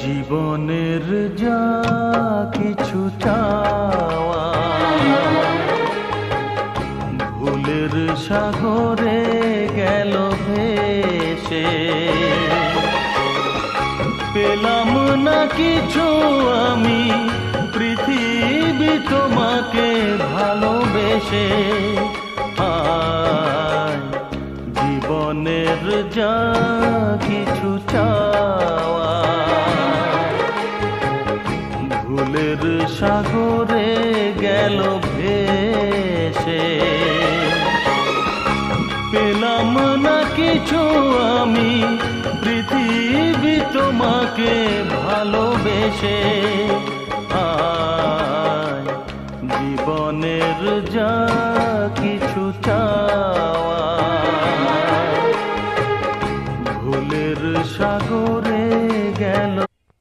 জীবনের যা কিছু চাওয়া ভুলের সাগরে গেল ভেসে, পেলাম না কিছু আমি পৃথিবী তোমাকে ভালোবেসে। জীবনের যা কিছু চাওয়া ভুলের সাগরে গেল ভেসে, পেলাম না কিছু আমি পৃথিবী তোমাকে ভালোবেসে। জীবনের যা কিছু চাওয়া ভুলের সাগর